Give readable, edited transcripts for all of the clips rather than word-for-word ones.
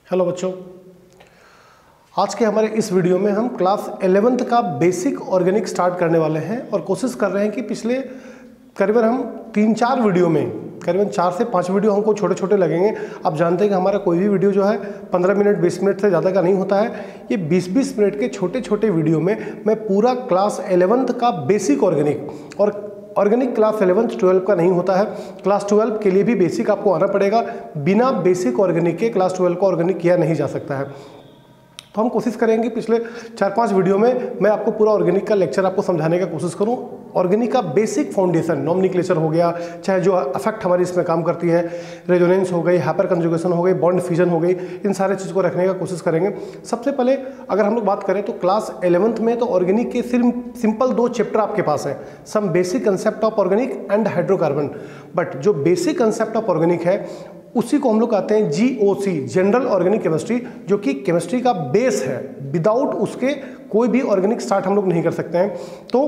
Hello बच्चों, आज के हमारे इस वीडियो में हम क्लास 11th का बेसिक ऑर्गेनिक स्टार्ट करने वाले हैं और कोशिश कर रहे हैं कि पिछले करीबन हम 3-4 वीडियो में करीबन 4 से 5 वीडियो हमको छोटे छोटे लगेंगे। आप जानते हैं कि हमारा कोई भी वीडियो जो है 15 मिनट 20 मिनट से ज़्यादा का नहीं होता है। ये 20-20 मिनट के छोटे छोटे वीडियो में मैं पूरा क्लास 11th का बेसिक ऑर्गेनिक और ऑर्गेनिक क्लास 11th 12 का नहीं होता है। क्लास 12 के लिए भी बेसिक आपको आना पड़ेगा। बिना बेसिक ऑर्गेनिक के क्लास 12 को ऑर्गेनिक किया नहीं जा सकता है। तो हम कोशिश करेंगे पिछले 4-5 वीडियो में मैं आपको पूरा ऑर्गेनिक का लेक्चर आपको समझाने का कोशिश करूं। ऑर्गेनिक का बेसिक फाउंडेशन नॉमेनक्लेचर हो गया, चाहे जो अफेक्ट हमारी इसमें काम करती है, रेजोनेंस हो गई, हाइपर कंजुगेशन हो गई, बॉन्ड फ्यूजन हो गई, इन सारे चीज़ को रखने का कोशिश करेंगे। सबसे पहले अगर हम लोग बात करें तो क्लास 11th में तो ऑर्गेनिक के सिर्फ सिंपल 2 चैप्टर आपके पास हैं, some basic concept of organic and hydrocarbon. But जो बेसिक कंसेप्ट ऑफ ऑर्गेनिक है उसी को हम लोग कहते हैं GOC, जनरल ऑर्गेनिक केमिस्ट्री, जो कि केमिस्ट्री का बेस है। विदाउट उसके कोई भी ऑर्गेनिक स्टार्ट हम लोग नहीं कर सकते हैं। तो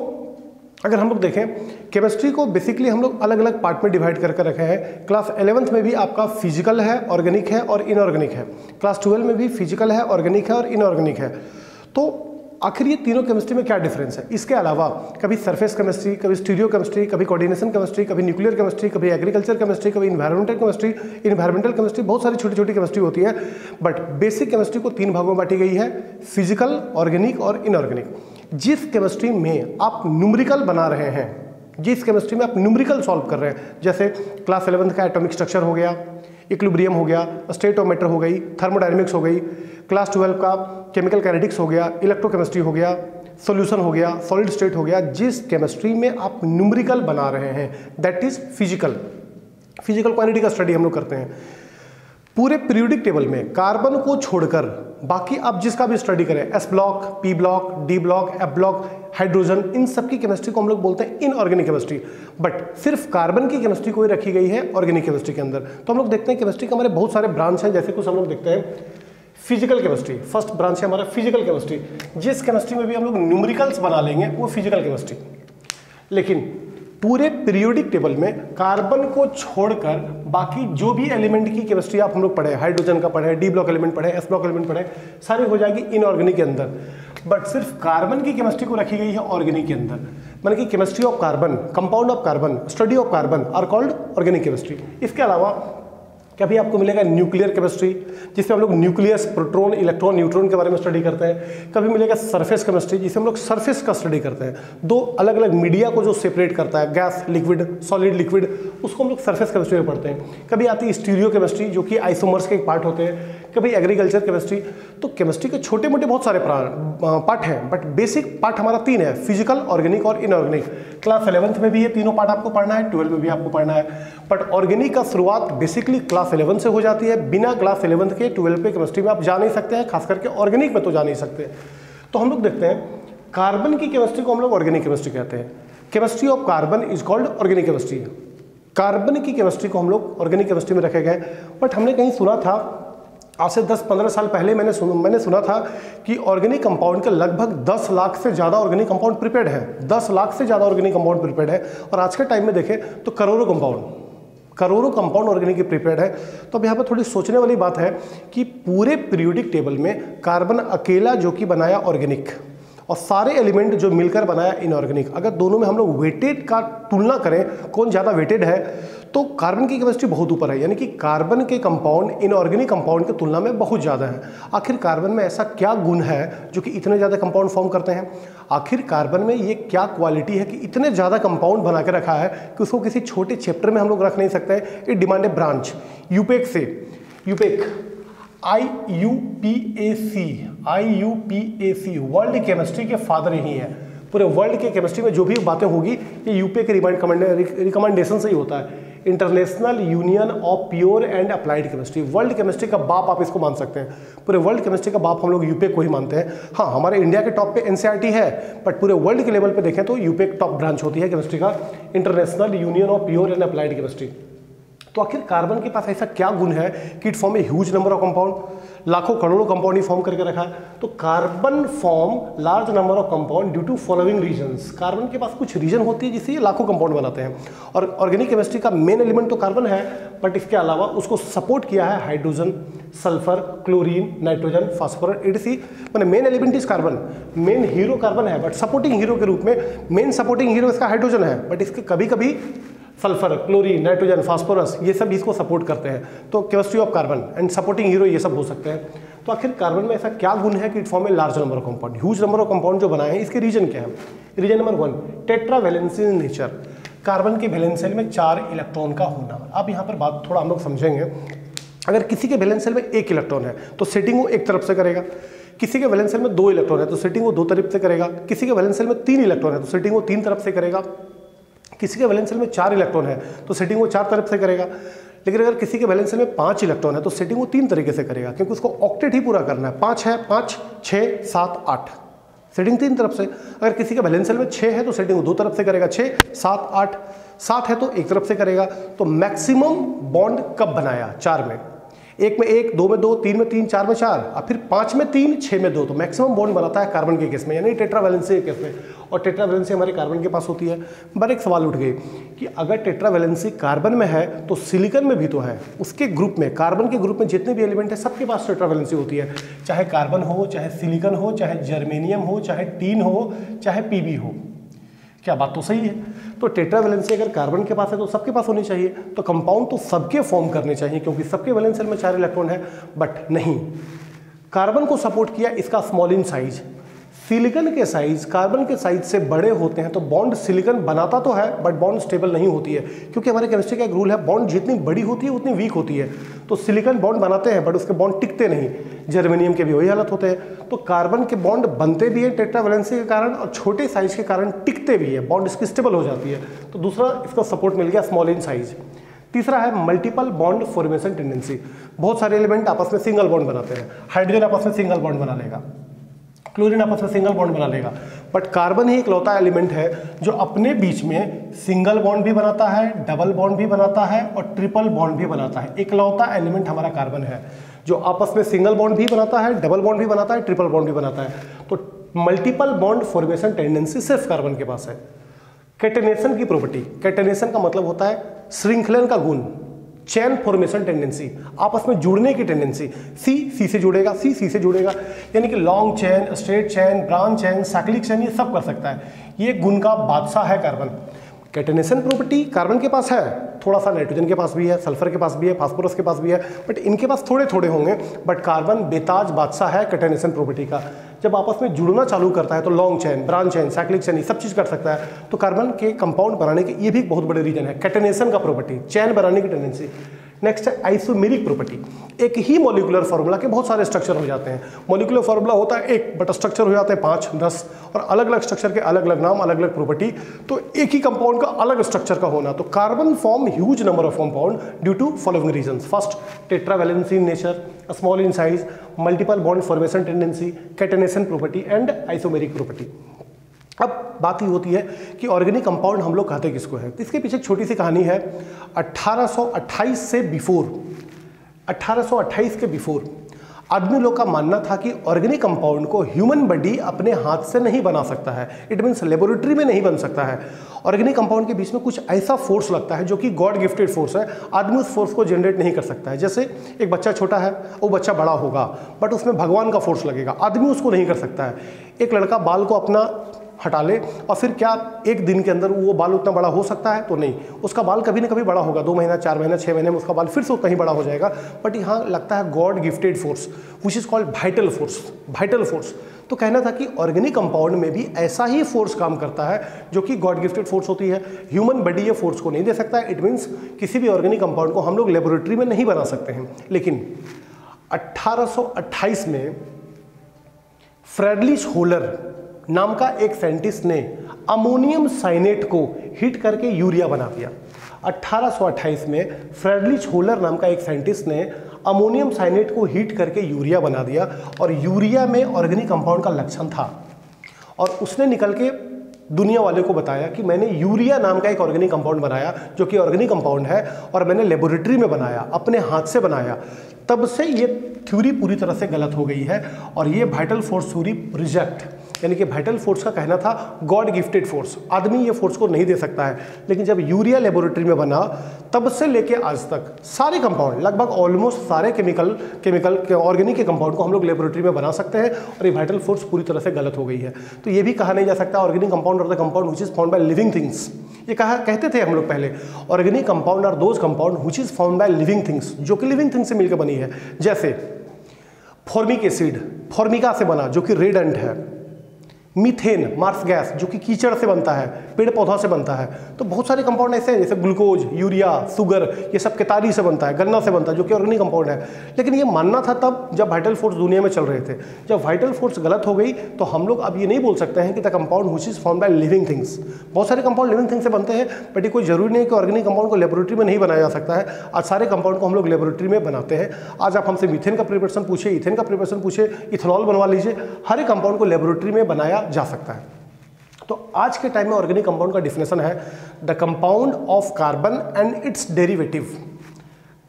अगर हम लोग देखें केमिस्ट्री को बेसिकली हम लोग अलग अलग पार्ट में डिवाइड करके रखे हैं। क्लास 11th में भी आपका फिजिकल है, ऑर्गेनिक है और इनऑर्गेनिक है। क्लास 12 में भी फिजिकल है, ऑर्गेनिक है और इनऑर्गेनिक है। तो आखिर ये तीनों केमिस्ट्री में क्या डिफरेंस है? इसके अलावा कभी सरफेस केमिस्ट्री, कभी स्टीरियो केमिस्ट्री, कभी कोऑर्डिनेशन केमिस्ट्री, कभी न्यूक्लियर केमिस्ट्री, कभी एग्रीकल्चर केमिस्ट्री, कभी इन्वायरमेंटल केमिस्ट्री, बहुत सारी छोटी छोटी केमिस्ट्री होती है। बट बेसिक केमिस्ट्री को 3 भागों में बांटी गई है, फिजिकल, ऑर्गेनिक और इनऑर्गेनिक। जिस केमिस्ट्री में आप न्यूमेरिकल बना रहे हैं, जिस केमिस्ट्री में आप न्यूमेरिकल सॉल्व कर रहे हैं, जैसे क्लास 11th का एटॉमिक स्ट्रक्चर हो गया, इक्विलिब्रियम हो गया, स्टेट ऑफ मैटर हो गई, थर्मोडायनेमिक्स हो गई, क्लास 12 का केमिकल काइनेटिक्स हो गया, इलेक्ट्रोकेमिस्ट्री हो गया, सॉल्यूशन हो गया, सॉलिड स्टेट हो गया। जिस केमिस्ट्री में आप न्यूमेरिकल बना रहे हैं दैट इज फिजिकल क्वांटिटी का स्टडी हम लोग करते हैं। पूरे पीरियोडिक टेबल में कार्बन को छोड़कर बाकी आप जिसका भी स्टडी करें, S block, P block, D block, F block, hydrogen, इन सब की केमिस्ट्री को हम लोग बोलते हैं इनऑर्गेनिक केमिस्ट्री। बट सिर्फ कार्बन की केमिस्ट्री कोई रखी गई है ऑर्गेनिक केमिस्ट्री के अंदर। तो हम लोग देखते हैं केमिस्ट्री के हमारे बहुत सारे ब्रांच हैं। जैसे कुछ हम लोग देखते हैं फिजिकल केमिस्ट्री, फर्स्ट ब्रांच है हमारा फिजिकल केमिस्ट्री। जिस केमिस्ट्री में भी हम लोग न्यूमेरिकल्स बना लेंगे वो फिजिकल केमिस्ट्री। लेकिन पूरे पीरियोडिक टेबल में कार्बन को छोड़कर बाकी जो भी एलिमेंट की केमिस्ट्री आप हम लोग पढ़े, हाइड्रोजन का पढ़े, D ब्लॉक एलिमेंट पढ़े, S ब्लॉक एलिमेंट पढ़े, सारी हो जाएगी इनऑर्गेनिक के अंदर। बट सिर्फ कार्बन की केमिस्ट्री को रखी गई है ऑर्गेनिक के अंदर। माने कि chemistry of carbon, compound of carbon, study of carbon are called organic chemistry. इसके अलावा कभी आपको मिलेगा न्यूक्लियर केमिस्ट्री, जिसमें हम लोग न्यूक्लियस, प्रोटॉन, इलेक्ट्रॉन, न्यूट्रॉन के बारे में स्टडी करते हैं। कभी मिलेगा सरफेस केमिस्ट्री, जिसमें हम लोग सरफेस का स्टडी करते हैं। 2 अलग अलग मीडिया को जो सेपरेट करता है, गैस, लिक्विड, सॉलिड, लिक्विड, उसको हम लोग सरफेस केमिस्ट्री में पढ़ते हैं। कभी आती है स्टीरियो केमिस्ट्री, जो कि आइसोमर्स के एक पार्ट होते हैं। कभी एग्रीकल्चर केमिस्ट्री। तो केमिस्ट्री के छोटे मोटे बहुत सारे पार्ट हैं, बट बेसिक पार्ट हमारा 3 है, फिजिकल, ऑर्गेनिक और इनऑर्गेनिक। क्लास 11th में भी ये तीनों पार्ट आपको पढ़ना है, 12 में भी आपको पढ़ना है। बट ऑर्गेनिक का शुरुआत बेसिकली क्लास 11 से हो जाती है। बिना क्लास 11th के 12 पे केमिस्ट्री में आप जा नहीं सकते हैं, खास करके ऑर्गेनिक में तो जा नहीं सकते। तो हम लोग देखते हैं कार्बन की केमिस्ट्री को हम लोग ऑर्गेनिक केमिस्ट्री कहते हैं। Chemistry of carbon is called organic chemistry. Carbon की केमिस्ट्री को हम लोग ऑर्गेनिक केमिस्ट्री में रखे गए। बट हमने कहीं सुना था आज से 10-15 साल पहले मैंने सुना था कि ऑर्गेनिक कंपाउंड के लगभग 10 लाख से ज़्यादा ऑर्गेनिक कंपाउंड प्रिपेयर्ड है। 10 लाख से ज़्यादा ऑर्गेनिक कंपाउंड प्रिपेयर्ड है। और आज के टाइम में देखें तो करोड़ों कंपाउंड ऑर्गेनिक प्रिपेयर्ड है। तो अब यहाँ पर थोड़ी सोचने वाली बात है कि पूरे पीरियोडिक टेबल में कार्बन अकेला जो कि बनाया ऑर्गेनिक और सारे एलिमेंट जो मिलकर बनाया इनऑर्गेनिक, अगर दोनों में हम लोग वेटेड का तुलना करें कौन ज़्यादा वेटेड है, तो कार्बन की केमिस्ट्री बहुत ऊपर है। यानी कि कार्बन के कंपाउंड इनऑर्गेनिक कंपाउंड की तुलना में बहुत ज़्यादा है। आखिर कार्बन में ऐसा क्या गुण है जो कि इतने ज़्यादा कंपाउंड फॉर्म करते हैं? आखिर कार्बन में ये क्या क्वालिटी है कि इतने ज़्यादा कंपाउंड बना के रखा है कि उसको किसी छोटे चैप्टर में हम लोग रख नहीं सकते हैं। It demand A branch. यूपेक से, यूपेक IUPAC वर्ल्ड केमिस्ट्री के फादर ही है। पूरे वर्ल्ड के केमिस्ट्री में जो भी बातें होगी ये यूपीए के रिकमेंडेशन से ही होता है। International union of pure and applied chemistry, world chemistry का बाप आप इसको मान सकते हैं। पूरे वर्ल्ड केमिस्ट्री का बाप हम लोग यूपीए को ही मानते हैं। हाँ, हमारे इंडिया के टॉप पे NCERT है, बट पूरे वर्ल्ड के लेवल पे देखें तो यूपीए टॉप ब्रांच होती है केमिस्ट्री का, international union of pure and applied chemistry. तो आखिर कार्बन के पास ऐसा क्या गुण है कि it form a huge number of compound, लाखों करोड़ों कंपाउंड ही फॉर्म करके रखा है। तो carbon form large number of compound due to following reasons. Carbon के पास कुछ रीजन होती है जिससे ये लाखों कंपाउंड बनाते हैं। और ऑर्गेनिक केमिस्ट्री का मेन एलिमेंट तो कार्बन है, बट इसके अलावा उसको सपोर्ट किया है hydrogen, sulphur, chlorine, nitrogen, phosphorus, etc। मैंने main element is carbon, main hero carbon है, बट सपोर्टिंग हीरो के रूप में मेन सपोर्टिंग हीरो इसका हाइड्रोजन है, बट इसके कभी कभी सल्फर, क्लोरीन, नाइट्रोजन, फास्फोरस ये सब इसको सपोर्ट करते हैं। तो chemistry of carbon and supporting hero ये सब हो सकते हैं। तो आखिर कार्बन में ऐसा क्या गुण है कि it form a large number of compound, huge number of compound जो बनाए हैं, इसके रीजन क्या है? Reason number 1, tetravalency in nature. Carbon के वैलेंस शेल में 4 इलेक्ट्रॉन का होना। अब यहाँ पर बात थोड़ा हम लोग समझेंगे। अगर किसी के वैलेंस शेल में 1 इलेक्ट्रॉन है तो सेटिंग वो एक तरफ से करेगा, किसी के वैलेंस शेल में 2 इलेक्ट्रॉन है तो सेटिंग वो 2 तरफ से करेगा, किसी के वैलेंस शेल में 3 इलेक्ट्रॉन है तो सेटिंग वो 3 तरफ से करेगा, किसी के वैलेंस शेल में 4 इलेक्ट्रॉन है तो सेटिंग वो 4 तरफ से करेगा। लेकिन अगर किसी के वैलेंस शेल में 5 इलेक्ट्रॉन है तो सेटिंग वो 3 तरीके से करेगा, क्योंकि उसको ऑक्टेट ही पूरा करना है। 5 है, 5, 6, 7, 8, सेटिंग 3 तरफ से। अगर किसी के वैलेंस शेल में 6 है तो सेटिंग वो 2 तरफ से करेगा, 6, 7, 8, 7 है तो एक तरफ से करेगा। तो मैक्सिमम बॉन्ड कब बनाया? 4 में, 1 में 1, 2 में 2, 3 में 3, 4 में 4, और फिर 5 में 3, 6 में 2। तो मैक्सिमम बॉन्ड बनाता है कार्बन के केस में, यानी टेट्रावैलेंसी के केस में। और टेट्रावैलेंसी हमारे कार्बन के पास होती है। पर एक सवाल उठ गए कि अगर टेट्रावैलेंसी कार्बन में है तो सिलिकॉन में भी तो है। उसके ग्रुप में, कार्बन के ग्रुप में जितने भी एलिमेंट है सबके पास टेट्रावैलेंसी होती है, चाहे कार्बन हो, चाहे सिलिकॉन हो, चाहे जर्मेनियम हो, चाहे टीन हो, चाहे पीबी हो। क्या बात तो सही है? तो टेट्रावैलेंसी अगर कार्बन के पास है तो सबके पास होनी चाहिए। तो कंपाउंड तो सबके फॉर्म करने चाहिए, क्योंकि सबके वैलेंस शेल में 4 इलेक्ट्रॉन है। बट नहीं, कार्बन को सपोर्ट किया इसका स्मॉल इन साइज। सिलिकॉन के साइज कार्बन के साइज से बड़े होते हैं, तो बॉन्ड सिलिकॉन बनाता तो है बट बॉन्ड स्टेबल नहीं होती है, क्योंकि हमारे केमिस्ट्री का एक रूल है, बॉन्ड जितनी बड़ी होती है उतनी वीक होती है। तो सिलिकॉन बॉन्ड बनाते हैं बट उसके बॉन्ड टिकते नहीं। जर्मेनियम के भी वही हालत होते हैं। तो कार्बन के बॉन्ड बनते भी हैं टेट्रावैलेंसी के कारण, और छोटे साइज के कारण टिकते भी है, बॉन्ड इसकी स्टेबल हो जाती है। तो दूसरा इसका सपोर्ट मिल गया, स्मॉल इन साइज। तीसरा है मल्टीपल बॉन्ड फॉर्मेशन टेंडेंसी। बहुत सारे एलिमेंट आपस में सिंगल बॉन्ड बनाते हैं। हाइड्रोजन आपस में सिंगल बॉन्ड बना लेगा, क्लोरीन आपस में सिंगल बॉन्ड बना लेगा, बट कार्बन ही इकलौता एलिमेंट है जो अपने बीच में सिंगल बॉन्ड भी बनाता है, डबल बॉन्ड भी बनाता है और ट्रिपल बॉन्ड भी बनाता है। इकलौता एलिमेंट हमारा कार्बन है जो आपस में सिंगल बॉन्ड भी बनाता है, डबल बॉन्ड भी बनाता है, ट्रिपल बॉन्ड भी बनाता है। तो मल्टीपल बॉन्ड फॉर्मेशन टेंडेंसी सिर्फ कार्बन के पास है। कैटेनेशन की प्रॉपर्टी, कैटेनेशन का मतलब होता है श्रृंखलन का गुण। चैन फॉर्मेशन टेंडेंसी, आपस में जुड़ने की टेंडेंसी। सी से जुड़ेगा, सी से जुड़ेगा, यानी कि लॉन्ग चैन, स्ट्रेट चैन, ब्रांच चैन, साइक्लिक चैन, ये सब कर सकता है। ये गुण का बादशाह है कार्बन। कैटेनेशन प्रॉपर्टी कार्बन के पास है, थोड़ा सा नाइट्रोजन के पास भी है, सल्फर के पास भी है, फास्फोरस के पास भी है, बट इनके पास थोड़े थोड़े होंगे। बट कार्बन बेताज बादशाह है कैटेनेशन प्रॉपर्टी का। जब आपस में जुड़ना चालू करता है तो long chain, branch chain, cyclic chain, ये सब चीज़ कर सकता है। तो कार्बन के कंपाउंड बनाने के ये भी एक बहुत बड़े रीजन है, कैटेनेशन का प्रॉपर्टी, चैन बनाने की टेंडेंसी। नेक्स्ट है आइसोमेरिक प्रॉपर्टी। एक ही मॉलिक्यूलर फार्मूला के बहुत सारे स्ट्रक्चर हो जाते हैं। मॉलिक्यूलर फार्मूला होता है एक, बट स्ट्रक्चर हो जाते हैं 5, 10, और अलग अलग स्ट्रक्चर के अलग अलग नाम, अलग अलग प्रॉपर्टी। तो एक ही कंपाउंड का अलग स्ट्रक्चर का होना। तो carbon form huge number of compound due to following reasons. First, tetravalency in nature, small in size, multiple bond formation tendency, catenation property and isomeric property. अब बात ये होती है कि ऑर्गेनिक कंपाउंड हम लोग कहते किसको है। इसके पीछे एक छोटी सी कहानी है। 1828 से बिफोर, 1828 के बिफोर आदमी लोग का मानना था कि ऑर्गेनिक कंपाउंड को ह्यूमन बॉडी अपने हाथ से नहीं बना सकता है। इट मीन्स लेबोरेटरी में नहीं बन सकता है। ऑर्गेनिक कंपाउंड के बीच में कुछ ऐसा फोर्स लगता है जो कि गॉड गिफ्टेड फोर्स है। आदमी उस फोर्स को जनरेट नहीं कर सकता है। जैसे एक बच्चा छोटा है, वो बच्चा बड़ा होगा, बट उसमें भगवान का फोर्स लगेगा, आदमी उसको नहीं कर सकता है। एक लड़का बाल को अपना हटा ले और फिर क्या एक दिन के अंदर वो बाल उतना बड़ा हो सकता है? तो नहीं, उसका बाल कभी ना कभी बड़ा होगा, 2 महीना, 4 महीना, 6 महीने में उसका बाल फिर से कहीं बड़ा हो जाएगा। बट यहाँ लगता है God gifted force, which is called vital force. Vital force तो कहना था कि ऑर्गेनिक कंपाउंड में भी ऐसा ही फोर्स काम करता है जो कि गॉड गिफ्टेड फोर्स होती है। ह्यूमन बॉडी ये फोर्स को नहीं दे सकता है। इट मीन्स किसी भी ऑर्गेनिक कंपाउंड को हम लोग लेबोरेटरी में नहीं बना सकते हैं। लेकिन 1828 में फ्रेडरिच होलर नाम का एक साइंटिस्ट ने अमोनियम साइनेट को हीट करके यूरिया बना दिया। 1828 में फ्रेडरिच होलर नाम का एक साइंटिस्ट ने अमोनियम साइनेट को हीट करके यूरिया बना दिया, और यूरिया में ऑर्गेनिक कंपाउंड का लक्षण था। और उसने निकल के दुनिया वाले को बताया कि मैंने यूरिया नाम का एक ऑर्गेनिक कंपाउंड बनाया जो कि ऑर्गेनिक कंपाउंड है और मैंने लेबोरेटरी में बनाया, अपने हाथ से बनाया, तब से ये थ्योरी पूरी तरह से गलत हो गई है और ये वाइटल फोर्स थ्योरी रिजेक्ट, यानी कि वाइटल फोर्स का कहना था गॉड गिफ्टेड फोर्स, आदमी ये फोर्स को नहीं दे सकता है। लेकिन जब यूरिया लेबोरेटरी में बना तब से लेके आज तक सारे कंपाउंड, लगभग ऑलमोस्ट सारे केमिकल ऑर्गेनिक के कंपाउंड को हम लोग लेबोरेटरी में बना सकते हैं और ये वाइटल फोर्स पूरी तरह से गलत हो गई है। तो ये भी कहा नहीं जा सकता ऑर्गेनिक कंपाउंड और the compound which is found by living things. ये कहते थे हम लोग पहले, ऑर्गेनिक कंपाउंड और those compound which is found by living things, जो कि लिविंग थिंग्स से मिलकर बनी है। जैसे फॉर्मिक एसिड फॉर्मिका से बना जो कि रेडेंट है, मीथेन मार्स गैस जो कि कीचड़ से बनता है, पेड़ पौधा से बनता है। तो बहुत सारे कंपाउंड ऐसे हैं जैसे ग्लूकोज, यूरिया, शुगर, ये सब केतारी से बनता है, गन्ना से बनता है, जो कि ऑर्गेनिक कंपाउंड है। लेकिन ये मानना था तब जब वाइटल फोर्स दुनिया में चल रहे थे। जब वाइटल फोर्स गलत हो गई तो हम लोग अब ये नहीं बोल सकते हैं कि the compound which is found by living things. बहुत सारे कंपाउंड लिविंग थिंग्स से बनते हैं, बट ये कोई जरूरी नहीं कि ऑर्गेनिक कंपाउंड को लेबोरेटरी में नहीं बनाया जा सकता है। आज सारे कंपाउंड को हम लोग लेबोरेटरी में बनाते हैं। आज आप हमसे मीथेन का प्रिपरेशन पूछे, इथेन का प्रिपरेशन पूछे, इथेनॉल बनवा लीजिए, हर एक कंपाउंड को लेबोरेटरी में बनाया जा सकता है। तो आज के टाइम में ऑर्गेनिक कंपाउंड का डिफिनेशन है the compound of carbon and its derivative,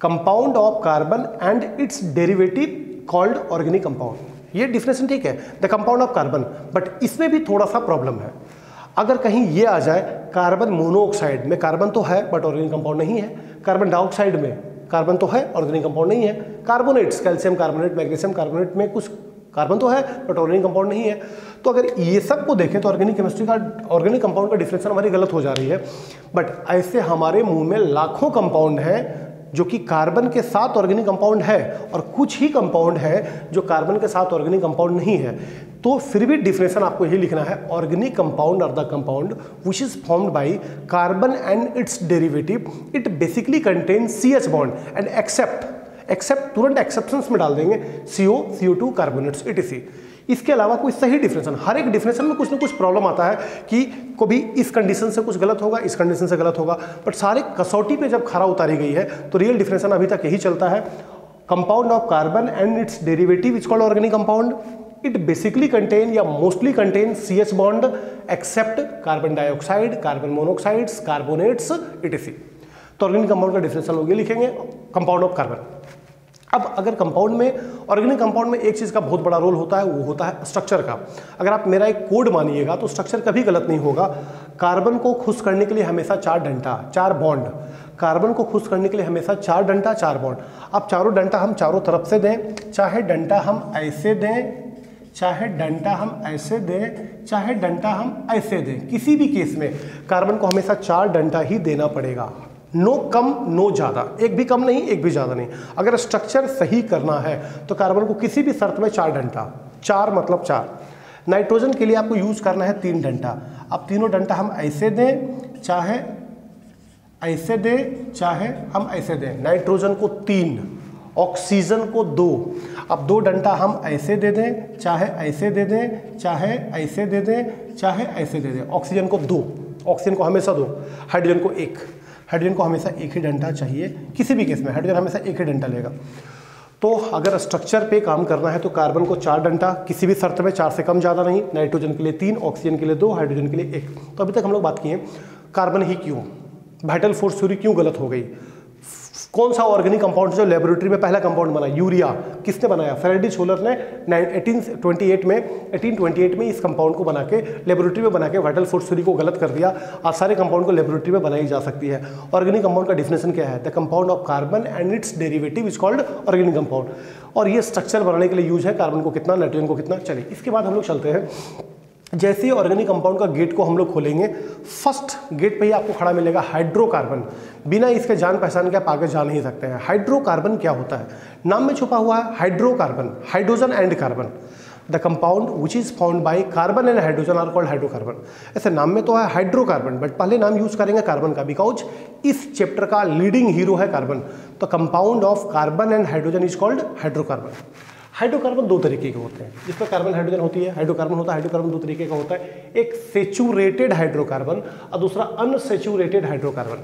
compound of carbon and its derivative called organic compound. ये डिफिनेशन ठीक है, the compound of carbon, but इसमें भी थोड़ा सा प्रॉब्लम है। अगर कहीं ये आ जाए कार्बन मोनोऑक्साइड में कार्बन तो है बट ऑर्गेनिक कंपाउंड नहीं है, कार्बन डाइऑक्साइड में कार्बन तो है ऑर्गेनिक कंपाउंड नहीं है, carbonates calcium carbonate, magnesium carbonate में कुछ कार्बन तो है बट ऑर्गेनिक कंपाउंड नहीं है। तो अगर ये सब को देखें तो ऑर्गेनिक केमिस्ट्री का ऑर्गेनिक कंपाउंड का डिफिनेशन हमारी गलत हो जा रही है। बट ऐसे हमारे मुंह में लाखों कंपाउंड हैं जो कि कार्बन के साथ ऑर्गेनिक कंपाउंड है और कुछ ही कंपाउंड है जो कार्बन के साथ ऑर्गेनिक कंपाउंड नहीं है। तो फिर भी डिफिनेशन आपको यही लिखना है, organic compound are the compound which is formed by carbon and its derivative, it basically contain CH bond and except तुरंत एक्सेप्शंस में डाल देंगे CO, CO2 कार्बोनेट्स etc। इसके अलावा कोई सही डिफिनेशन, हर एक डिफिनेशन में कुछ ना कुछ प्रॉब्लम आता है कि कभी इस कंडीशन से कुछ गलत होगा, इस कंडीशन से गलत होगा, बट सारे कसौटी पे जब खरा उतारी गई है तो रियल डिफिनेशन अभी तक यही चलता है, compound of carbon and its derivative is called organic compound, it basically contain या mostly contain CH bond except carbon dioxide, carbon monoxides, carbonates etc। तो ऑर्गेनिक कंपाउंड का डिफिनेशन लोग ये लिखेंगे, कंपाउंड ऑफ कार्बन। अब अगर कंपाउंड में, organic compound में एक चीज़ का बहुत बड़ा रोल होता है, वो होता है स्ट्रक्चर का। अगर आप मेरा एक कोड मानिएगा तो स्ट्रक्चर कभी गलत नहीं होगा। कार्बन को खुश करने के लिए हमेशा 4 डंटा, 4 बॉन्ड, कार्बन को खुश करने के लिए हमेशा 4 डंटा 4 बॉन्ड। अब चारों डंटा हम चारों तरफ से दें, चाहे डंटा हम ऐसे दें, चाहे डंटा हम ऐसे दें, चाहे डंटा हम ऐसे दें, किसी भी केस में कार्बन को हमेशा 4 डंटा ही देना पड़ेगा। नो कम नो ज़्यादा, एक भी कम नहीं एक भी ज़्यादा नहीं। अगर स्ट्रक्चर सही करना है तो कार्बन को किसी भी शर्त में 4 डंटा, 4 मतलब 4। नाइट्रोजन के लिए आपको यूज करना है 3 डंटा। अब तीनों डंटा हम ऐसे दें, चाहे ऐसे दें, चाहे हम ऐसे दें। नाइट्रोजन को 3, ऑक्सीजन को 2। अब 2 डंटा हम ऐसे दे दें, चाहे ऐसे दे दें, चाहे ऐसे दे दें, चाहे ऐसे दे दें। ऑक्सीजन को 2, ऑक्सीजन को हमेशा 2, हाइड्रोजन को 1, हाइड्रोजन को हमेशा 1 ही डंटा चाहिए, किसी भी केस में हाइड्रोजन हमेशा 1 ही डंटा लेगा। तो अगर स्ट्रक्चर पे काम करना है तो कार्बन को 4 डंटा, किसी भी शर्त में 4 से कम ज़्यादा नहीं। नाइट्रोजन के लिए 3, ऑक्सीजन के लिए 2, हाइड्रोजन के लिए 1। तो अभी तक हम लोग बात किए कार्बन ही क्यों, वाइटल फोर्स थ्योरी क्यों गलत हो गई। कौन सा ऑर्गेनिक कंपाउंड जो लेबोरेटरी में पहला कंपाउंड बना, यूरिया, किसने बनाया? फैराडे छोलर ने 1828 में इस कंपाउंड को बना के लेबोरेटरी में बना के वाइटल फोर्स थ्योरी को गलत कर दिया। आज सारे कंपाउंड को लेबोरेटरी में बनाई जा सकती है। ऑर्गेनिक कंपाउंड का डिफिनेशन क्या है? The compound of carbon and its derivative is called organic compound. और ये स्ट्रक्चर बनाने के लिए यूज है, कार्बन को कितना, नाइट्रोजन को कितना। चलिए इसके बाद हम लोग चलते हैं, जैसे ही ऑर्गेनिक कंपाउंड का गेट को हम लोग खोलेंगे, फर्स्ट गेट पे ही आपको खड़ा मिलेगा हाइड्रोकार्बन। बिना इसके जान पहचान के आप आगे जा नहीं सकते हैं। हाइड्रोकार्बन क्या होता है? नाम में छुपा हुआ है hydrocarbon, hydrogen and carbon. The compound which is found by carbon and hydrogen are called hydrocarbon. ऐसे नाम में तो है हाइड्रोकार्बन, बट पहले नाम यूज करेंगे कार्बन का, बिकॉज इस चैप्टर का लीडिंग हीरो है कार्बन। तो compound of carbon and hydrogen is called hydrocarbon. Hydrocarbon 2 तरीके के होते हैं, जिसमें कार्बन हाइड्रोजन होती है, हाइड्रोकार्बन होता है। हाइड्रोकार्बन 2 तरीके का होता है, एक सेचुरेटेड हाइड्रोकार्बन और दूसरा अनसेचुरेटेड हाइड्रोकार्बन।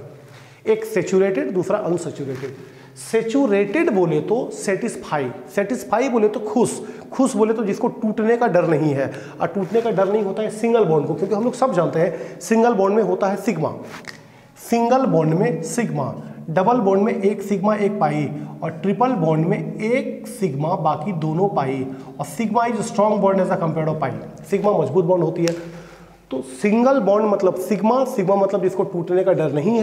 एक सेचुरेटेड, दूसरा अनसेचुरेटेड। सेचुरेटेड बोले तो सेटिस्फाई, सेटिस्फाई बोले तो खुश, खुश बोले तो जिसको टूटने का डर नहीं है। और टूटने का डर नहीं होता है सिंगल बॉन्ड को, क्योंकि हम लोग सब जानते हैं सिंगल बॉन्ड में होता है सिग्मा, सिंगल बॉन्ड में सिग्मा, डबल बॉन्ड में एक सिग्मा एक पाई, और ट्रिपल बॉन्ड में एक सिग्मा बाकी दोनों पाई। और sigma is strong bond as a compared to pi, sigma मजबूत बॉन्ड होती है। तो सिंगल बॉन्ड मतलब सिग्मा, सिग्मा मतलब जिसको टूटने का डर नहीं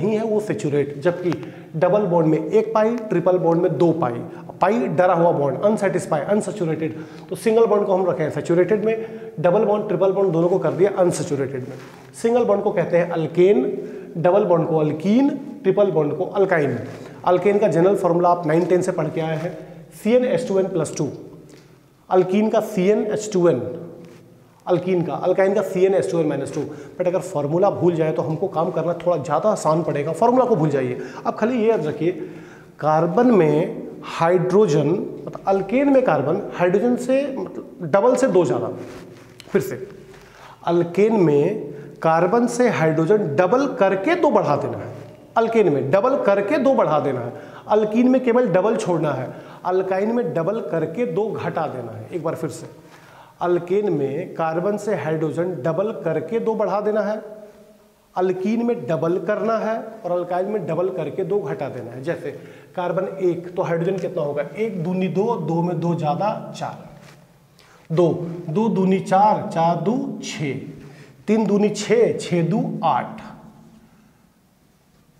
है वो सेचुरेट, जबकि डबल बॉन्ड में एक पाई, ट्रिपल बॉन्ड में दो पाई, पाई डरा हुआ बॉन्ड, अनसेटिस्फाई, अनसेचुरेटेड। तो सिंगल बॉन्ड को हम रखे हैं सेचुरेटेड में, डबल बॉन्ड ट्रिपल बॉन्ड दोनों को कर दिया अनसेचुरेटेड में। सिंगल बॉन्ड को कहते हैं अल्केन, डबल बॉन्ड को अल्कीन, ट्रिपल बॉन्ड को अल्काइन। अल्केन का जनरल फॉर्मूला आप 9-10 से पढ़ के आए हैं, CnH2n+2। अल्कीन का CnH2n, अल्कीन का, अल्काइन का CnH2n-2। बट अगर फॉर्मूला भूल जाए तो हमको काम करना थोड़ा ज़्यादा आसान पड़ेगा, फॉर्मूला को भूल जाइए। अब खाली ये याद रखिए, कार्बन में हाइड्रोजन, मतलब अल्केन में कार्बन हाइड्रोजन से मतलब डबल से 2 ज़्यादा। फिर से, अल्केन में कार्बन से हाइड्रोजन डबल करके 2 बढ़ा देना है, अल्केन में डबल करके 2 बढ़ा देना है, अल्कीन में केवल डबल छोड़ना है, अल्काइन में डबल करके 2 घटा देना है। एक बार फिर से, अल्केन में कार्बन से हाइड्रोजन डबल करके 2 बढ़ा देना है, अल्कीन में डबल करना है, और अल्काइन में डबल करके 2 घटा देना है। जैसे कार्बन 1 तो हाइड्रोजन कितना होगा, 1 दूनी 2, 2 में 2 ज़्यादा 4, 2 2 दूनी 4, 4 2 6, 3 दूनी 6, 6 2 8,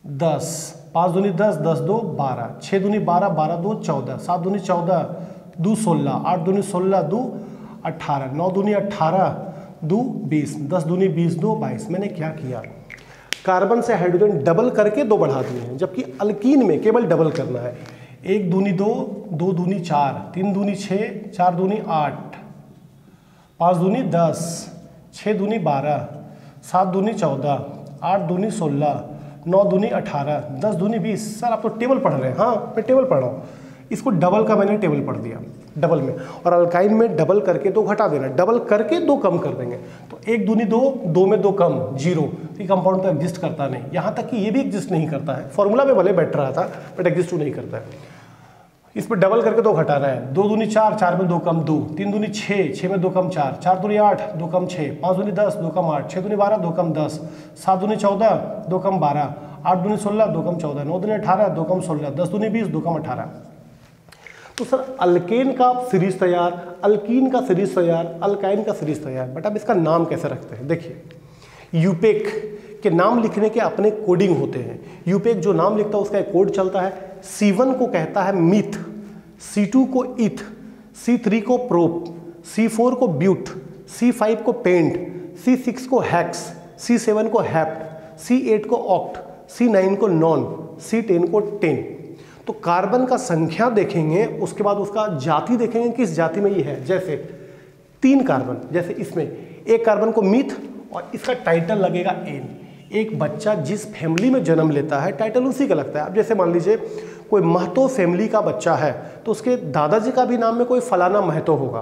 10, 5 दूनी 10, 10 2 12, 6 दूनी 12, 12 2 14, 7 दूनी 14, 2 16, 8 दूनी 16, 2 18, 9 दूनी 18, 2 20, 10 दूनी 20, 2 22। मैंने क्या किया, कार्बन से हाइड्रोजन डबल करके 2 बढ़ा दिए हैं, जबकि अल्कीन में केवल डबल करना है। 1 दूनी 2, 2 दूनी 4, 3 दूनी 6, 4 दूनी 8, 5 दूनी 10, 6 दूनी 12, 7 दूनी 14, 8 दूनी 16, 9 दूनी 18, 10 दूनी 20। सर आप तो टेबल पढ़ रहे हैं। हाँ मैं टेबल पढ़ रहा हूँ, इसको डबल का मैंने टेबल पढ़ दिया डबल में। और अल्काइन में डबल करके 2 घटा देना, डबल करके 2 कम कर देंगे। तो 1 दूनी 2, 2 में 2 कम 0। ये कंपाउंड तो एग्जिस्ट करता नहीं, यहाँ तक कि ये भी एग्जिस्ट नहीं करता है। फॉर्मूला में भले बैठ रहा था बट एग्जिस्ट नहीं करता है। इस पर डबल करके 2 घटाना है, 2 दूनी 4, 4 में 2 कम 2, 3 दूनी 6, 6 में 2 कम 4, 4 दूनी 8, 2 कम 6, 5 दूनी 10, 2 कम 8, 6 दूनी 12, 2 कम 10, 7 दूनी 14, 2 कम 12, 8 दूनी 16, 2 कम 14, 9 दूनी 18, 2 कम 16, 10 दूनी 20, 2 कम 18। तो सर अल्केन का सीरीज तैयार, अल्कीन का सीरीज तैयार, अल्काइन का सीरीज तैयार, बट अब इसका नाम कैसे रखते हैं। देखिए, यूपेक के नाम लिखने के अपने कोडिंग होते हैं। यूपेक जो नाम लिखता है उसका एक कोड चलता है। C1 को कहता है मीथ, C2 को इथ, C3 को प्रोप, C4 को ब्यूट, C5 को पेंट, C6 को हैक्स, C7 को हैप्ट, C8 को ऑक्ट, C9 को नॉन, C10 को टेन। तो कार्बन का संख्या देखेंगे, उसके बाद उसका जाति देखेंगे किस जाति में ये है। जैसे 3 कार्बन, जैसे इसमें एक कार्बन को मीथ और इसका टाइटल लगेगा एन। एक बच्चा जिस फैमिली में जन्म लेता है टाइटल उसी का लगता है। अब जैसे मान लीजिए कोई महतो फैमिली का बच्चा है तो उसके दादाजी का भी नाम में कोई फलाना महतो होगा,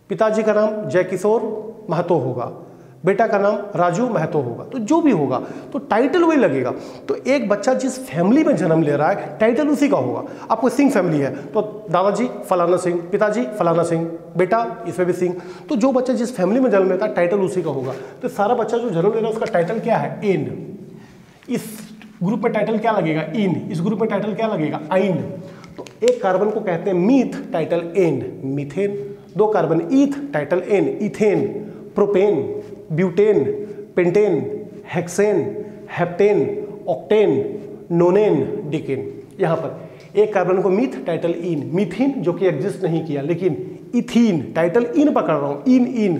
पिताजी का नाम जयकिशोर महतो होगा, बेटा का नाम राजू महतो होगा। तो जो भी होगा तो टाइटल वही लगेगा। तो एक बच्चा जिस फैमिली में जन्म ले रहा है टाइटल उसी का होगा। आपको सिंह फैमिली है तो दादाजी फलाना सिंह, पिताजी फलाना सिंह, बेटा इसमें भी सिंह। तो जो बच्चा जिस फैमिली में जन्म लेता है टाइटल उसी का होगा। तो सारा बच्चा जो जन्म ले रहा है उसका टाइटल क्या है, एन। इस ग्रुप में टाइटल क्या लगेगा, इन। इस ग्रुप में टाइटल क्या लगेगा, आइन। तो एक कार्बन को कहते हैं meth, title ane, methane. 2 carbon eth, title ane, ethane. Propane, butane, pentane, hexane, heptane, octane, nonane, decane. यहाँ पर एक कार्बन को मीथ, टाइटल इन, मीथीन जो कि एग्जिस्ट नहीं किया, लेकिन इथीन, टाइटल इन पकड़ रहा हूँ, ene.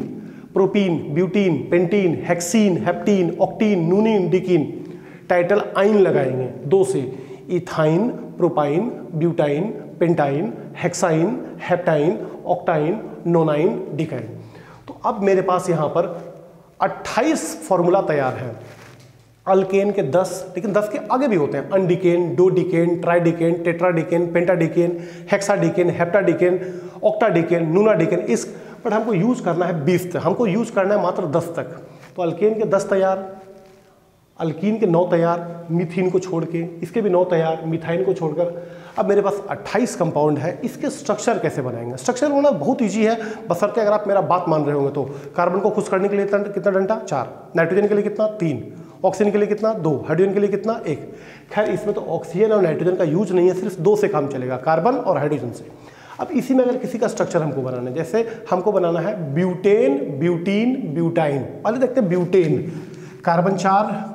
Propene, butene, pentene, hexene, heptene, octene, nonene, decene, title yne लगाएंगे 2 से। Ethyne, propyne, butyne, pentyne, hexyne, heptyne, octyne, nonyne, decyne. तो अब मेरे पास यहाँ पर 28 फॉर्मूला तैयार है। अल्केन के 10, लेकिन 10 के आगे भी होते हैं। अनडिकेन, डोडिकेन, ट्राइडिकेन, टेट्राडिकेन, पेंटाडिकेन, हेक्साडिकेन, हेप्टाडिकेन, ऑक्टाडिकेन, नूनाडिकेन। इस पर हमको यूज करना है 20 तक, हमको यूज करना है मात्र 10 तक। तो अल्केन के 10 तैयार, अल्कीन के 9 तैयार मीथीन को छोड़ के, इसके भी 9 तैयार मिथाइन को छोड़कर। अब मेरे पास 28 कंपाउंड है, इसके स्ट्रक्चर कैसे बनाएंगे? स्ट्रक्चर होना बहुत ईजी है, बशर्ते अगर आप मेरा बात मान रहे होंगे तो। कार्बन को खुश करने के लिए कितना डंडा? 4, नाइट्रोजन के लिए कितना? 3, ऑक्सीजन के लिए कितना? 2, हाइड्रोजन के लिए कितना? 1। खैर इसमें तो ऑक्सीजन और नाइट्रोजन का यूज नहीं है, सिर्फ 2 से काम चलेगा, कार्बन और हाइड्रोजन से। अब इसी में अगर किसी का स्ट्रक्चर हमको बनाना है, जैसे हमको बनाना है ब्यूटेन, ब्यूटीन, ब्यूटाइन। पहले देखते हैं ब्यूटेन, कार्बन 4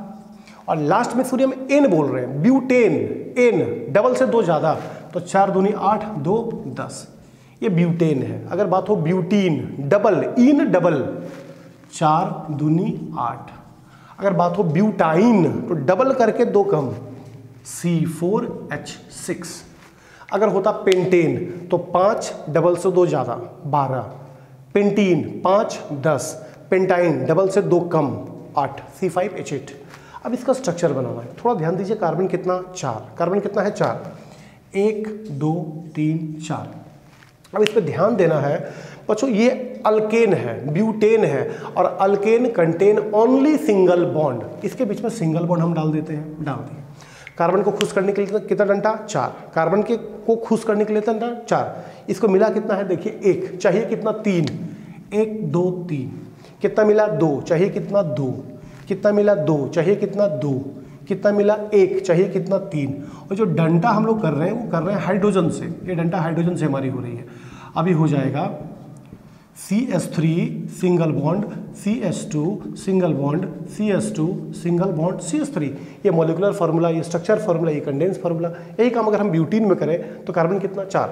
और लास्ट में सूर्य हम एन बोल रहे हैं, ब्यूटेन, एन डबल से 2 ज़्यादा, तो 4 दूनी 8, 2 10, ये ब्यूटेन है। अगर बात हो ब्यूटीन, डबल, इन डबल, 4 दूनी 8। अगर बात हो ब्यूटाइन तो डबल करके 2 कम, C4H6। अगर होता पेंटेन तो 5 डबल से 2 ज़्यादा, 12, पेंटीन 5 10, पेंटाइन डबल से 2 कम, 8, C5H8। अब इसका स्ट्रक्चर बनाना है, थोड़ा ध्यान दीजिए। कार्बन कितना? 4, कार्बन कितना है? 4, 1 2 3 4। अब इस पर ध्यान देना है बच्चों, ये अल्केन है, ब्यूटेन है, और alkane contain only single bond. इसके बीच में सिंगल बॉन्ड हम डाल देते हैं, डाल दिए। कार्बन को खुश करने के लिए कितना डंडा? 4, कार्बन के को खुश करने के लिए डंडा 4, इसको मिला कितना है? देखिए 1, चाहिए कितना? 3, 1 2 3, कितना मिला? 2, चाहिए कितना? 2, कितना मिला? 2, चाहिए कितना? 2, कितना मिला? 1, चाहिए कितना? 3। और जो डंडा हम लोग कर रहे हैं वो कर रहे हैं हाइड्रोजन से, ये डंडा हाइड्रोजन से हमारी हो रही है। अभी हो जाएगा CH3 single bond, CH2 single bond, CH2 single bond, CH3। ये मॉलिक्यूलर फार्मूला, ये स्ट्रक्चर फार्मूला, ये कंडेंस फार्मूला। यही काम अगर हम ब्यूटीन में करें तो कार्बन कितना? 4,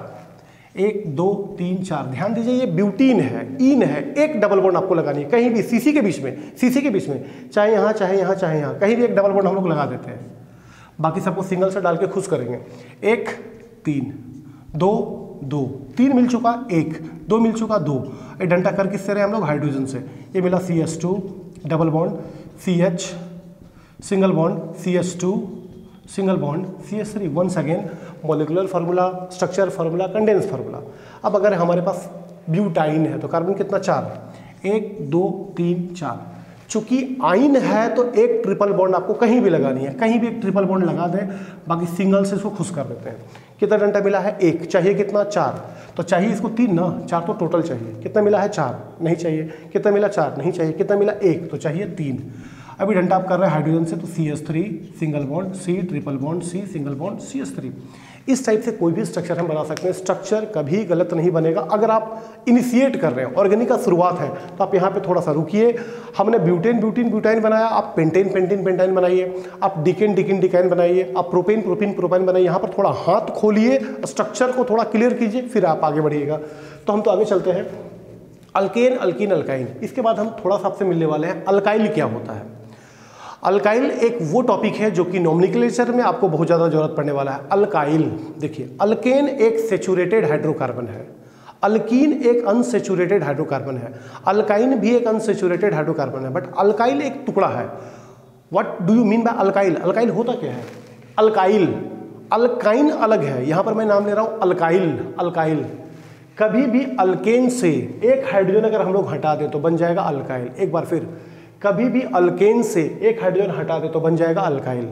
1 2 3 4। ध्यान दीजिए ये ब्यूटीन है, ईन है, एक डबल बॉन्ड आपको लगानी है कहीं भी, CC के बीच में, CC के बीच में, चाहे यहाँ चाहे यहाँ चाहे यहाँ, कहीं भी एक डबल बॉन्ड हम लोग लगा देते हैं। बाकी सबको सिंगल से डाल के खुश करेंगे। 1 3 2 2, 3 मिल चुका, 1 2 मिल चुका, 2। ये डंडा कर किससे रहे हम लोग? हाइड्रोजन से। ये मिला CH2 double bond, CH single bond, CH2 single bond, CH3। Once again molecular formula, structure formula, condense formula. अब अगर हमारे पास ब्यूटाइन है तो कार्बन कितना? 4, 1 2 3 4। चूंकि आइन है तो एक ट्रिपल बॉन्ड आपको कहीं भी लगानी है, कहीं भी एक ट्रिपल बॉन्ड लगा दें, बाकी सिंगल से इसको खुश कर देते हैं। कितना डंडा मिला है? 1, चाहिए कितना? 4, तो चाहिए इसको 3 ना, 4 तो टोटल चाहिए। कितना मिला है? 4, नहीं चाहिए। कितना मिला? 4, नहीं चाहिए। कितना मिला? 1, तो चाहिए 3। अभी डंडा आप कर रहे हैं हाइड्रोजन से, तो CH3 single bond, C triple bond, C single bond, CH3। इस टाइप से कोई भी स्ट्रक्चर हम बना सकते हैं। स्ट्रक्चर कभी गलत नहीं बनेगा अगर आप इनिशिएट कर रहे हैं, ऑर्गेनिक का शुरुआत है तो आप यहाँ पे थोड़ा सा रुकिए। हमने ब्यूटेन ब्यूटीन ब्यूटाइन बनाया, आप पेंटेन पेंटेन पेंटाइन बनाइए, आप डिकेन डिकिन डिकाइन बनाइए, आप प्रोपेन प्रोपिन प्रोपाइन बनाइए। यहाँ पर थोड़ा हाथ खोलिए, स्ट्रक्चर को थोड़ा क्लियर कीजिए, फिर आप आगे बढ़िएगा। तो हम तो आगे चलते हैं। Alkane, alkyne, alkyne. इसके बाद हम थोड़ा सा आपसे मिलने वाले हैं अल्काइल क्या होता है। अल्काइल एक वो टॉपिक है जो कि नॉमेनक्लेचर में आपको बहुत ज़्यादा जरूरत पड़ने वाला है। अल्काइल देखिए, अल्केन एक सेचुरेटेड हाइड्रोकार्बन है, अल्कीन एक अनसेचुरेटेड हाइड्रोकार्बन है, अल्काइन भी एक अनसेचुरेटेड हाइड्रोकार्बन है, बट अल्काइल एक टुकड़ा है। What do you mean by alkyl? Alkyl होता क्या है? अल्काइल, अल्काइन अलग है, यहाँ पर मैं नाम ले रहा हूँ अल्काइल। अल्काइल कभी भी अल्केन से एक हाइड्रोजन अगर हम लोग हटा दें तो बन जाएगा अल्काइल। एक बार फिर, कभी भी अल्केन से एक हाइड्रोजन हटा दे तो बन जाएगा अल्काइल।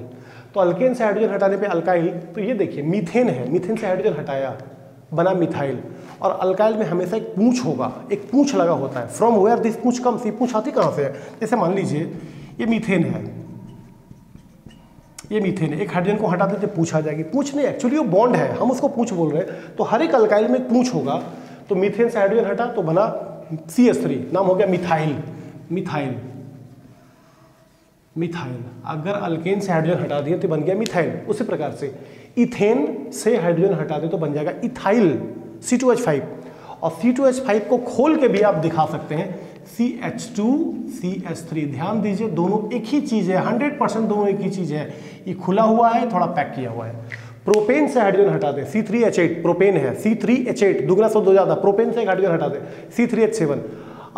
तो अल्केन से हाइड्रोजन हटाने पे अल्काइल, तो ये देखिए मीथेन है, मीथेन से हाइड्रोजन हटाया बना मिथाइल। और अल्काइल में हमेशा एक पूंछ होगा, एक पूंछ लगा होता है। From where this Poonch comes, ये पूंछ आती कहाँ से है? जैसे मान लीजिए ये मीथेन है, ये मीथेन है, एक हाइड्रोजन को हटा देते पूंछ आ जाएगी। पूंछ नहीं, एक्चुअली वो बॉन्ड है, हम उसको पूंछ बोल रहे हैं। तो हर एक अल्काइल में पूंछ होगा। तो मीथेन से हाइड्रोजन हटा तो बना CH3, नाम हो गया मिथाइल। Methyl, methyl. अगर अल्केन से हाइड्रोजन हटा दिए तो बन गया मिथाइल। उसी प्रकार से इथेन से हाइड्रोजन हटा दे तो बन जाएगा इथाइल, C2H5। और C2H5 को खोल के भी आप दिखा सकते हैं CH2 CH3। ध्यान दीजिए, दोनों एक ही चीज है, 100% दोनों एक ही चीज है। ये खुला हुआ है, थोड़ा पैक किया हुआ है। प्रोपेन से हाइड्रोजन हटा दे, C3H8, प्रोपेन है, C3H8 दुगना से 2 ज़्यादा, प्रोपेन से एक हाइड्रोजन हटा दे, C3H7।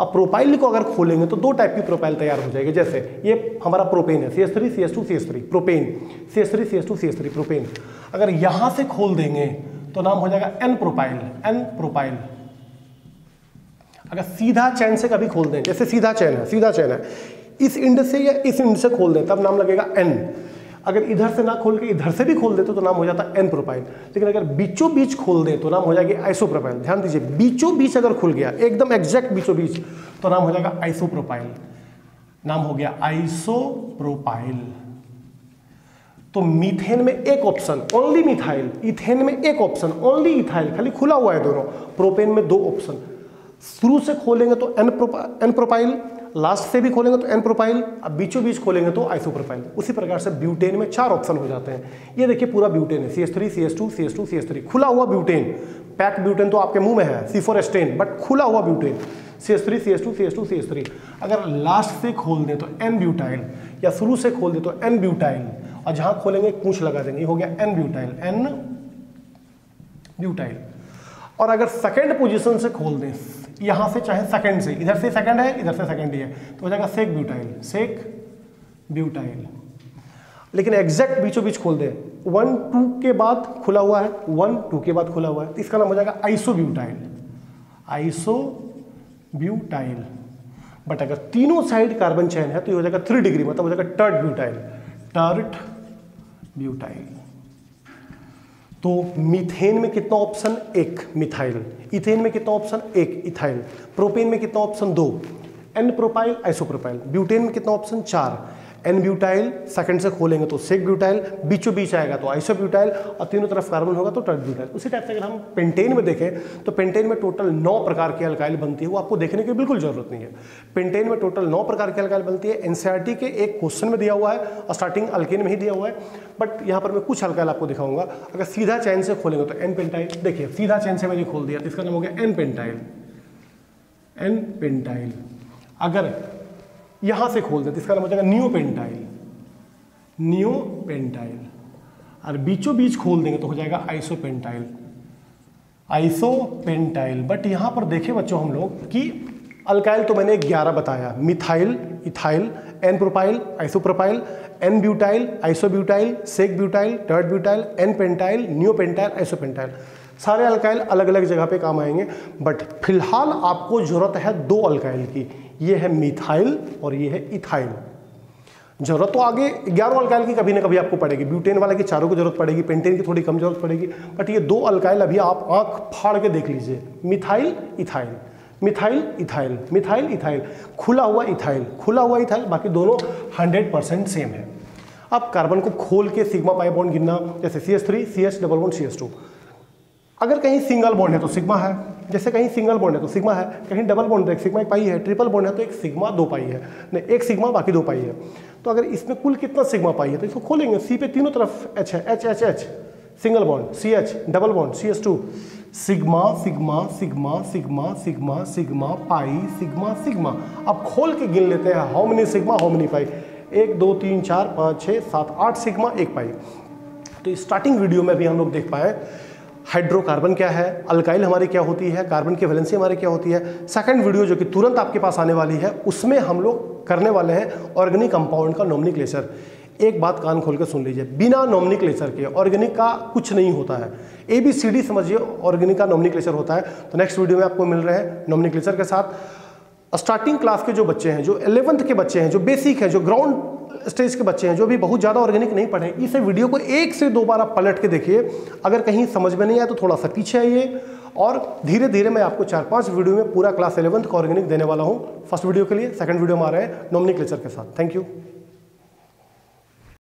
अब प्रोपाइल को अगर खोलेंगे तो 2 टाइप की प्रोपाइल तैयार हो जाएगी। जैसे ये हमारा प्रोपेन है, CH3 CH2 CH3, propane, CH3 CH2 CH3, propane. अगर यहाँ से खोल देंगे तो नाम हो जाएगा N प्रोपाइल, N प्रोपाइल। अगर सीधा चैन से कभी खोल दें, जैसे सीधा चैन है, सीधा चैन है, इस इंड से या इस इंड से खोल दें तब नाम लगेगा N। अगर इधर से ना खोल के इधर से भी खोल देते तो नाम हो जाता N प्रोपाइल। लेकिन अगर बीचों बीच खोल दें तो नाम हो जाएगी आइसोप्रोपाइल। ध्यान दीजिए, बीचों बीच अगर खुल गया एकदम एग्जैक्ट बीचों बीच तो नाम हो जाएगा आइसोप्रोपाइल। नाम हो गया आइसोप्रोपाइल। तो मीथेन में एक ऑप्शन ओनली मिथाइल, इथेन में एक ऑप्शन ओनली इथाइल, खाली खुला हुआ है दोनों। प्रोपेन में दो ऑप्शन, शुरू से खोलेंगे तो एन प्रोपाइल, लास्ट से भी खोलेंगे तो एन प्रोपाइल, अब बीचों बीच खोलेंगे तो आइसोप्रोपाइल। उसी प्रकार से ब्यूटेन में 4 ऑप्शन हो जाते हैं। ये देखिए पूरा ब्यूटेन है, CH3 CH2 CH2 CH3, खुला हुआ ब्यूटेन। पैक ब्यूटेन तो आपके मुंह में है, C4 एस्टेन, बट खुला हुआ butane CH3 CH2 CH2 CH3। अगर लास्ट से खोल दें तो एन ब्यूटाइल, या शुरू से खोल दें तो एन ब्यूटाइल, और जहां खोलेंगे एक पूंछ लगा देंगे, ये हो गया एन ब्यूटाइल, एन ब्यूटाइल। और अगर सेकंड पोजीशन से खोल दें, यहां से चाहे सेकंड से, इधर से सेकंड है इधर से सेकंड ही है, तो हो जाएगा सेक ब्यूटाइल, सेक ब्यूटाइल। लेकिन एग्जैक्ट बीचों बीच खोल दें, 1 2 के बाद खुला हुआ है, 1 2 के बाद खुला हुआ है, तो इसका नाम हो जाएगा आइसोब्यूटाइल, आइसोब्यूटाइल। बट अगर तीनों साइड कार्बन चेन है तो ये हो जाएगा 3 डिग्री, मतलब हो जाएगा टर्ट ब्यूटाइल, टर्ट ब्यूटाइल। तो मीथेन में कितना ऑप्शन? 1 मिथाइल। इथेन में कितना ऑप्शन? 1 इथाइल। प्रोपेन में कितना option? 2 n propyl, isopropyl. Butane में कितना ऑप्शन? 4 एन ब्यूटाइल, सेकंड से खोलेंगे तो सेक ब्यूटाइल, बीचों बीच आएगा तो आइसोब्यूटाइल, और तीनों तरफ कार्बन होगा तो टर्ट ब्यूटाइल। उसी टाइप से अगर हम पेंटेन में देखें तो पेंटेन में टोटल 9 प्रकार की अल्काइल बनती है, वो आपको देखने की बिल्कुल जरूरत नहीं है। पेंटेन में टोटल 9 प्रकार की अल्काइल बनती है। एनसीईआरटी के एक क्वेश्चन में दिया हुआ है और स्टार्टिंग अल्केन में ही दिया हुआ है, बट यहाँ पर मैं कुछ अल्काइल आपको दिखाऊंगा। अगर सीधा चैन से खोलेंगे तो एन पेंटाइल, देखिए सीधा चैन से मैंने खोल दिया तो इसका नाम हो गया एन पेंटाइल, एन पेंटाइल। अगर यहां से खोल दें तो इसका नाम हो जाएगा नियो पेंटाइल, नियो पेंटाइल। और बीचों बीच खोल देंगे तो हो जाएगा आइसोपेंटाइल, आइसोपेंटाइल। बट यहां पर देखें बच्चों हम लोग कि अल्काइल तो मैंने 11 बताया, methyl, ethyl, n propyl, isopropyl, n butyl, isobutyl, sec butyl, tert butyl, n pentyl, neo pentyl, isopentyl. सारे अल्काइल अलग अलग जगह पे काम आएंगे, बट फिलहाल आपको जरूरत है 2 अल्काइल की, ये है मिथाइल और ये है इथाइल। जरूरत तो आगे 11 अल्काइल की कभी ना कभी आपको पड़ेगी, ब्यूटेन वाले की 4 की जरूरत पड़ेगी, पेंटेन की थोड़ी कम जरूरत पड़ेगी, बट ये 2 अल्काइल अभी आप आंख फाड़ के देख लीजिए, methyl ethyl, methyl ethyl, methyl ethyl, खुला हुआ इथाइल, खुला हुआ इथाइल, बाकी दोनों 100% सेम है। अब कार्बन को खोल के सिग्मा पाई बॉन्ड गिनना, जैसे CH3 CH double bond CH2। अगर कहीं सिंगल बॉन्ड है तो सिग्मा है, जैसे कहीं सिंगल बॉन्ड है तो सिग्मा है, कहीं डबल बॉन्ड है एक सिग्मा एक पाई है, ट्रिपल बॉन्ड है तो एक सिग्मा 2 पाई है, नहीं एक सिग्मा बाकी 2 पाई है। तो अगर इसमें कुल कितना सिग्मा पाई है तो इसको खोलेंगे, सी पे तीनों तरफ H है, H H H, single bond, CH double bond CH2, sigma sigma sigma sigma sigma sigma pi sigma sigma. अब खोल के गिन लेते हैं, how many sigma how many pi, 1 2 3 4 5 6 7 8 sigma 1 पाई। तो स्टार्टिंग वीडियो में भी हम लोग देख पाए हाइड्रोकार्बन क्या है, अल्काइल हमारी क्या होती है, कार्बन की वैलेंसी हमारी क्या होती है। सेकंड वीडियो जो कि तुरंत आपके पास आने वाली है, उसमें हम लोग करने वाले हैं ऑर्गेनिक कंपाउंड का नोमेनक्लेचर। एक बात कान खोल के सुन लीजिए, बिना नोमेनक्लेचर के ऑर्गेनिक का कुछ नहीं होता है। ABCD समझिए ऑर्गेनिक का नोमेनक्लेचर होता है। तो नेक्स्ट वीडियो में आपको मिल रहे हैं नोमेनक्लेचर के साथ। स्टार्टिंग क्लास के जो बच्चे हैं, जो 11th के बच्चे हैं, जो बेसिक है, जो ग्राउंड स्टेज के बच्चे हैं, जो भी बहुत ज़्यादा ऑर्गेनिक नहीं पढ़े, इस वीडियो को 1 से 2 बार आप पलट के देखिए। अगर कहीं समझ में नहीं आया तो थोड़ा सा पीछे आइए, और धीरे धीरे मैं आपको 4-5 वीडियो में पूरा क्लास 11th का ऑर्गेनिक देने वाला हूँ। फर्स्ट वीडियो के लिए, सेकंड वीडियो में आ रहे हैं नोमेनक्लेचर के साथ। Thank you.